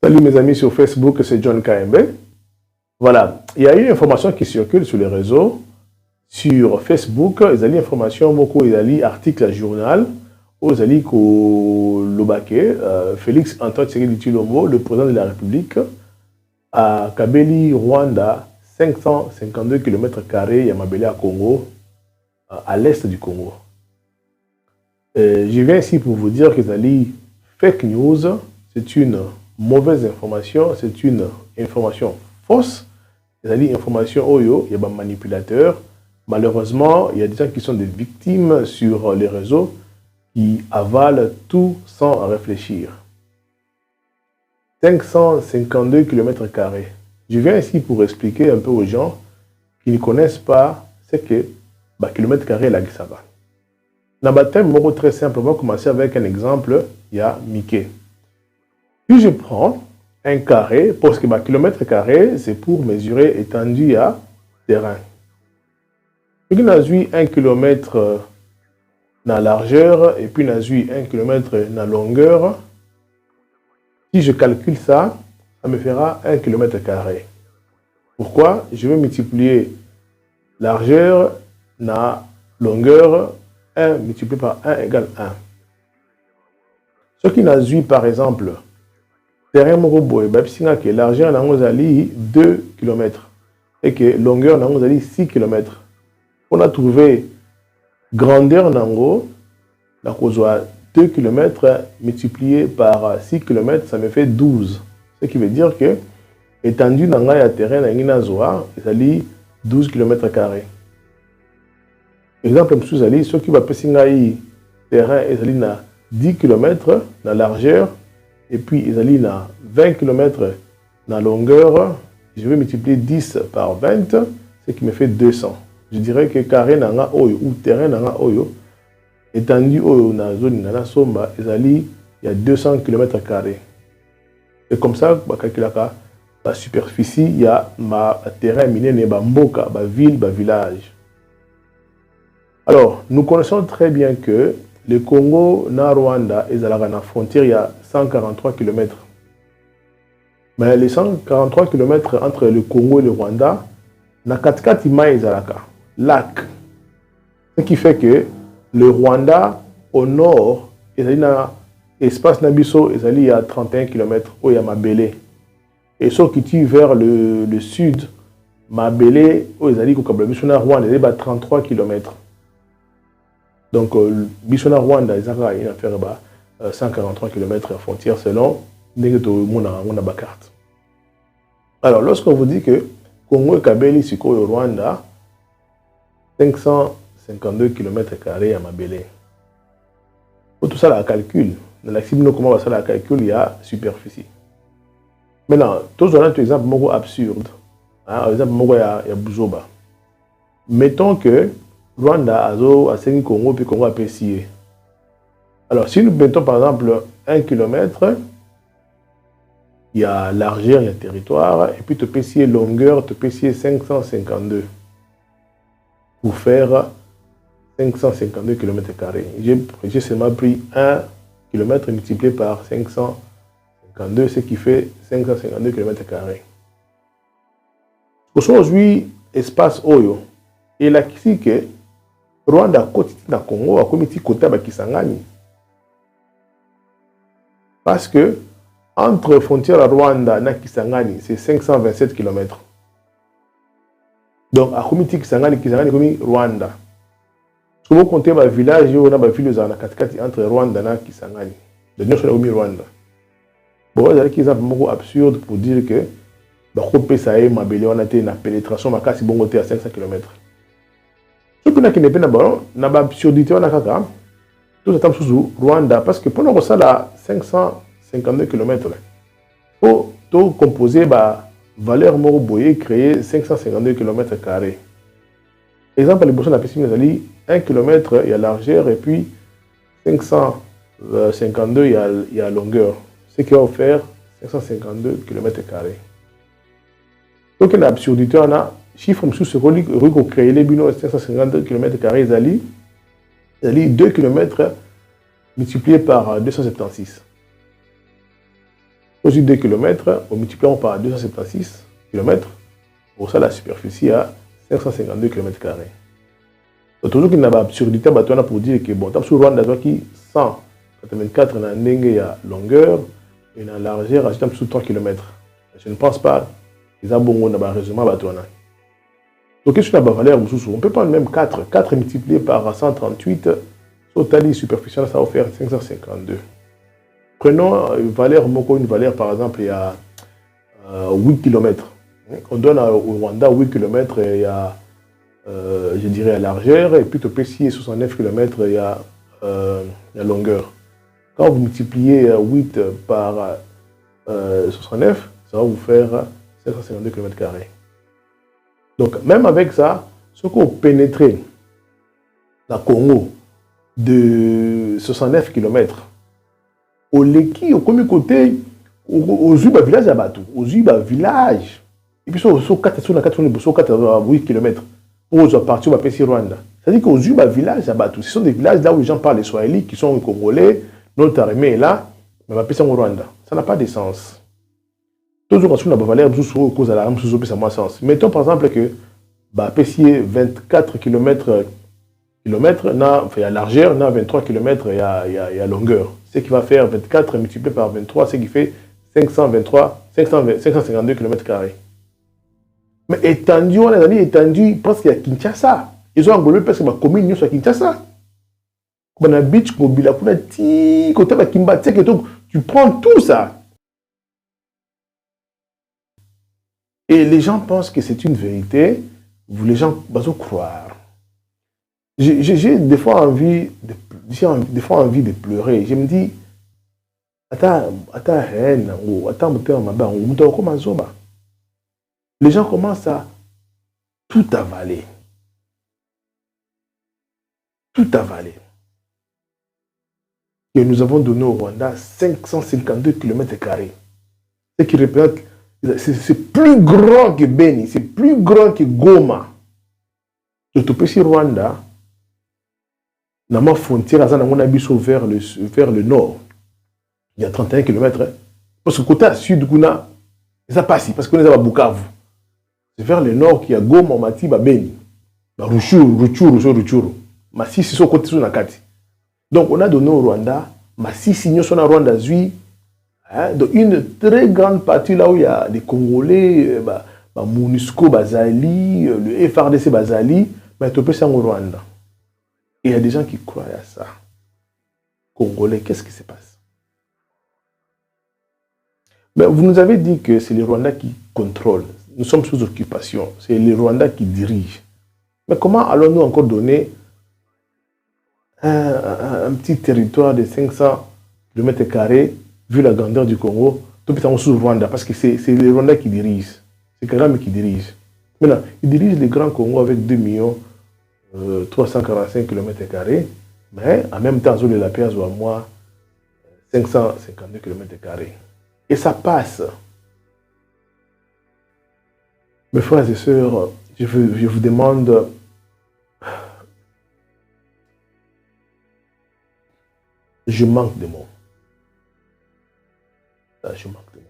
Salut mes amis sur Facebook, c'est John KMB. Voilà, il y a une information qui circule sur les réseaux. Sur Facebook, il y a une information, beaucoup, il y a un article journal, où il y a Lobake, Félix Antoine Tshisekedi Tshilombo, le président de la République, à Kabeli, Rwanda, 552 km², il y a Mabele à Congo, à l'est du Congo. Je viens ici pour vous dire que les fake news, c'est une mauvaise information, c'est une information fausse. Il y a des informations il y a des manipulateurs. Malheureusement, il y a des gens qui sont des victimes sur les réseaux qui avalent tout sans réfléchir. 552 km². Je viens ici pour expliquer un peu aux gens qui ne connaissent pas ce que km² la Gisaba. Dans le thème très simple, on va commencer avec un exemple. Il y a Mickey. Puis je prends un carré, parce que km², c'est pour mesurer étendue à terrain. Puis on a 1 km dans la largeur et puis on a 1 km dans la longueur. Si je calcule ça, ça me fera 1 km². Pourquoi? Je vais multiplier largeur dans longueur, 1 multiplié par 1 égale 1. Ce qui n'a 8, par exemple, terrain que largeur n'a 2 km et que longueur n'a 6 km. On a trouvé grandeur nango, la cause 2 km multiplié par 6 km, ça me fait 12. Ce qui veut dire que étendu dans le terrain, c'est 12 km². Exemple, ceux qui va passer terrain, ils 10 km dans la largeur, et puis ils 20 km dans la longueur. Je vais multiplier 10 par 20, ce qui me fait 200. Je dirais que carré nanga oyo ou terrain nanga oyo étendu oyo na zone nana somba il y a 200 km². Et comme ça la superficie il y a ma terrain miné ba mboka ba ville ba village. Alors nous connaissons très bien que le Congo na Rwanda et la frontière il y a 143 km. Mais les 143 km entre le Congo et le Rwanda na 4 lac. Ce qui fait que le Rwanda, au nord, il y a espace Nabiso, il y a 31 km où il y a Mabele. Et ce qui tire vers le sud, Mabele, où il y a Rwanda, il y a 33 km. Donc, Bishona Rwanda, il y a 143 km à frontière selon la carte. Alors, lorsqu'on vous dit que Congo et Kabeli, c'est au Rwanda, 552 km² à Mabele. Pour tout ça, la calcul. Dans la cible, comment on va faire la calcul, il y a superficie. Maintenant, tous on a un exemple absurde. Un exemple, il y a Buzoba. Mettons que Rwanda a 5 Congo, puis Congo a PCA. Alors, si nous mettons par exemple 1 km, il y a largeur, il y a territoire, et puis tu PCA longueur, tu PCA 552. Pour faire 552 km². J'ai seulement pris 1 km multiplié par 552, ce qui fait 552 km². Aujourd'hui, espace Oyo, et là, ici que Rwanda côté na Congo a commis côté à Kisangani. Parce que entre frontière à Rwanda et Kisangani, c'est 527 km. Donc, à Komiti Kisangani comme Rwanda. Si vous comptez le village, il y a un village entre Rwanda et Kisangani. Donc, nous sommes Rwanda. Bon, il y a des exemples absurdes pour dire que on a une pénétration à 500 km. Ce qui n'est pas une absurdité, tout le temps sous Rwanda, parce que pendant que ça, 552 km, il faut composer valeur Moroboye créer 552 km². Exemple, les boissons de la piscine, 1 km, il y a largeur, et puis 552, il y a longueur. Ce qui va faire 552 km². Donc, l'absurdité, on a chiffre sous ce qu'on crée les binos 552 km², il y a 2 km multiplié par 276. Aussi 2 km, on multiplie par 276 km, pour ça la superficie à 552 km². Donc toujours qu'il y a une absurdité pour dire que bon, sur Rwanda, qui 184 na ndenge ya longueur et na largeur, ajoute sous 3 km. Je ne pense pas qu'ils ont bon raisonnement. Donc, qu'est-ce que la valeur? On peut prendre même 4. 4 multiplié par 138, total superficielle, ça va faire 552. Prenons une valeur, une valeur par exemple, il y a 8 km. On donne au Rwanda 8 km, il y a, je dirais, la largeur, et puis au PCI 69 km, il y a la longueur. Quand vous multipliez 8 par 69, ça va vous faire 552 km². Donc, même avec ça, ce qu'on pénétrait dans le Congo de 69 km, au Leki, au premier côté, aux Zuba village à Batou, aux Zuba village, et puis sur 8 km, pour partir au PC Rwanda. C'est-à-dire qu'aux Zuba village à Batou, ce sont des villages là où les gens parlent les Swahili, qui sont congolais, notre armée est là, mais on va passer au Rwanda. Ça n'a pas de sens. Toujours quand on a valeur sous cause à la rame sous ça moins sens. Mettons par exemple que bah PCI 24 km il y a largeur, il y a 23 km, il y a longueur. Ce qui va faire 24 multiplié par 23, ce qui fait 552 km². Mais étendu, on a dit étendu presque à Kinshasa. Ils ont englobé presque ma commune à Kinshasa. Comme on a beach mobile, on a dit côté de Kimbati, tu prends tout ça. Et les gens pensent que c'est une vérité, les gens vont croire. J'ai des fois envie de pleurer. Je me dis, les gens commencent à tout avaler. Tout avaler. Et nous avons donné au Rwanda 552 km². Ce qui représente, c'est plus grand que Beni, c'est plus grand que Goma. Surtout si Rwanda, dans ma frontière, vers le nord, il y a 31 km. Parce que côté sud, ça passe, parce qu'on est à Bukavu. C'est vers le nord qu'il y a Goma, Matiba, Beni. Ruchuru. Masisi, c'est côté sur Nakati. Donc on a donné au Rwanda, Masisi, nous sommes au Rwanda, donc une très grande partie là où il y a les Congolais, MONUSCO, Bazali, le FRDC, Bazali, mais tu peux ça au Rwanda. Et il y a des gens qui croient à ça. Congolais, qu'est-ce qui se passe? Mais vous nous avez dit que c'est les Rwandais qui contrôlent. Nous sommes sous occupation. C'est les Rwandais qui dirigent. Mais comment allons-nous encore donner un petit territoire de 500 km², vu la grandeur du Congo, tout peut sous Rwanda, parce que c'est les Rwandais qui dirigent. C'est Kagame qui dirige. Maintenant, ils dirigent les grands Congo avec 2 345 km², mais en même temps, de la paix, à moi, 552 km². Et ça passe. Mes frères et sœurs, je vous demande, je manque de mots. Je manque de mots.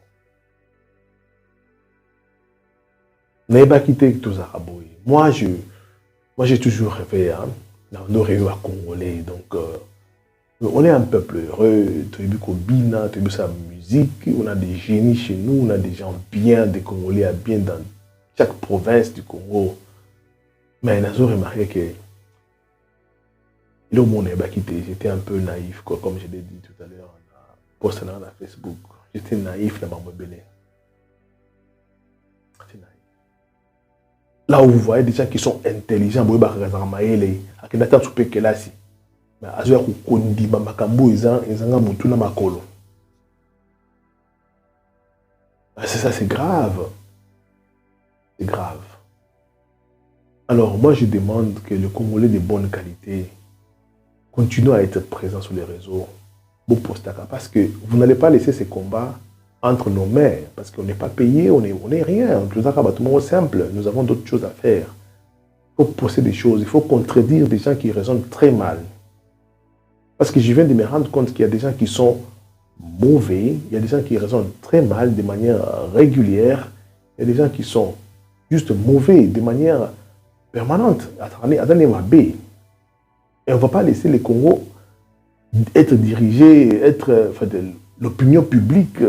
N'ayez pas quitté tous les Arabouis. Moi, j'ai toujours rêvé, dans nos réunions à Congolais. Donc, on est un peuple heureux. Tu as vu Kobina, tu as vu sa musique. On a des génies chez nous, on a des gens bien, des Congolais bien dans chaque province du Congo. Mais on a remarqué que le monde n'est pas quitté. J'étais un peu naïf, quoi, comme je l'ai dit tout à l'heure, en postant dans Facebook. J'étais naïf dans ma belé. Là où vous voyez des gens qui sont intelligents, mais c'est ça, c'est grave. C'est grave. Alors, moi, je demande que le Congolais de bonne qualité continue à être présent sur les réseaux. Parce que vous n'allez pas laisser ces combats entre nos mains, parce qu'on n'est pas payé, on n'est rien. Tout le monde est simple, nous avons d'autres choses à faire. Il faut pousser des choses, il faut contredire des gens qui raisonnent très mal. Parce que je viens de me rendre compte qu'il y a des gens qui sont mauvais, il y a des gens qui raisonnent très mal de manière régulière, il y a des gens qui sont juste mauvais de manière permanente. Et on ne va pas laisser le Congo être dirigé, l'opinion publique,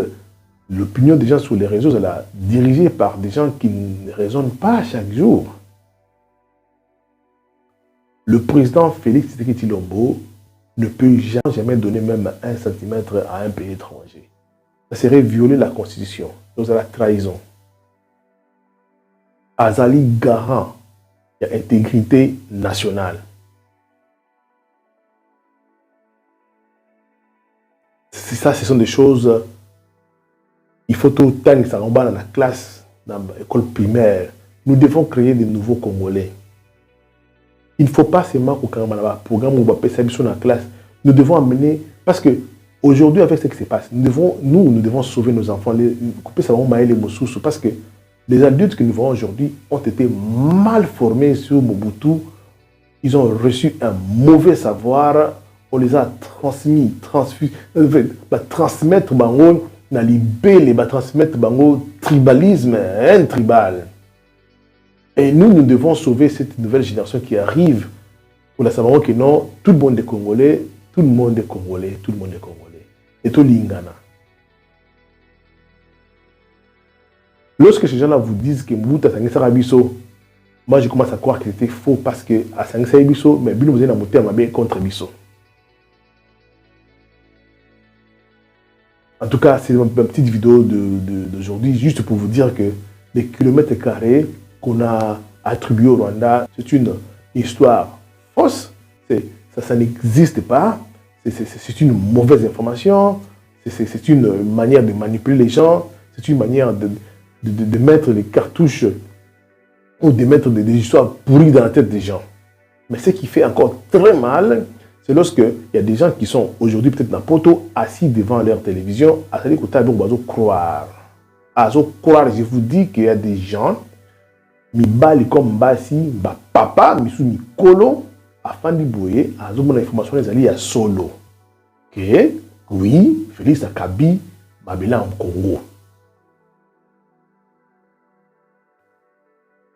l'opinion des gens sur les réseaux, dirigée par des gens qui ne raisonnent pas chaque jour. Le président Félix Tshisekedi Tshilombo ne peut jamais donner même 1 centimètre à un pays étranger. Ça serait violer la Constitution. C'est la trahison. Azali garant de l'intégrité nationale. Ça, ce sont des choses. Il faut tout le temps que ça remballe dans la classe, dans l'école primaire. Nous devons créer de nouveaux Congolais. Il ne faut pas seulement qu'au programme où on va passer dans la classe. Nous devons amener, parce que aujourd'hui, avec ce qui se passe, nous devons sauver nos enfants, parce que les adultes que nous voyons aujourd'hui ont été mal formés sur Mobutu. Ils ont reçu un mauvais savoir. On les a transmettre bango na libélé, transmettre bango tribalisme, tribal. Et nous devons sauver cette nouvelle génération qui arrive pour la savoir que non, tout le monde est Congolais, tout le monde est Congolais, tout le monde est Congolais. Et tout l'ingana. Lorsque ces gens-là vous disent que Mouta Sangisa Rabiso, moi je commence à croire que c'était faux parce que à Sangisa Rabiso, mais Bino vous avez monté à ma bien contre Biso. En tout cas, c'est une petite vidéo d'aujourd'hui, juste pour vous dire que les kilomètres carrés qu'on a attribués au Rwanda, c'est une histoire fausse, ça n'existe pas, c'est une mauvaise information, c'est une manière de manipuler les gens, c'est une manière de mettre les cartouches ou de mettre des histoires pourries dans la tête des gens. Mais ce qui fait encore très mal, c'est lorsqu'il y a des gens qui sont aujourd'hui peut-être dans le poteau, assis devant leur télévision, à ce côté ils croire. Je vous dis qu'il y a des gens, Mibali comme Bassi, papa, Misu Mikolo, afin de boyer, à mon information les alliés à solo. Que oui, Félix Akabi, Babila en Congo.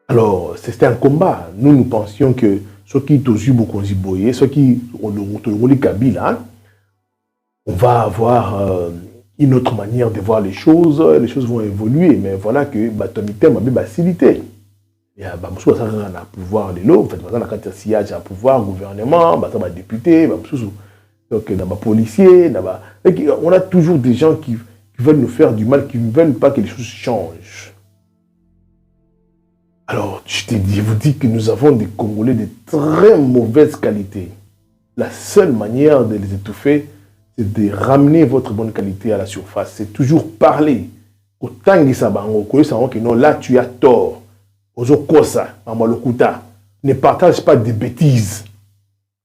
Alors, c'était un combat. Nous pensions que ceux qui ont eu beaucoup de boyer, ceux qui ont le Kabila, on va avoir une autre manière de voir les choses vont évoluer. Mais voilà que Batomité m'a bien facilité. Il y a un pouvoir de l'eau, quand il y a un pouvoir, gouvernement, un député, un policier. On a toujours des gens qui veulent nous faire du mal, qui ne veulent pas que les choses changent. Alors, je vous dis que nous avons des Congolais de très mauvaise qualité. La seule manière de les étouffer, c'est de ramener votre bonne qualité à la surface. C'est toujours parler. Autant que non, là tu as tort. Ne partage pas des bêtises.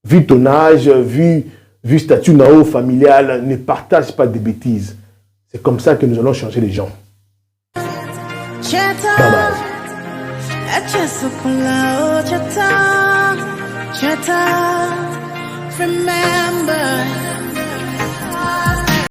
Vu ton âge, vu statut nao familial, ne partage pas des bêtises. C'est comme ça que nous allons changer les gens. Bye bye. Remember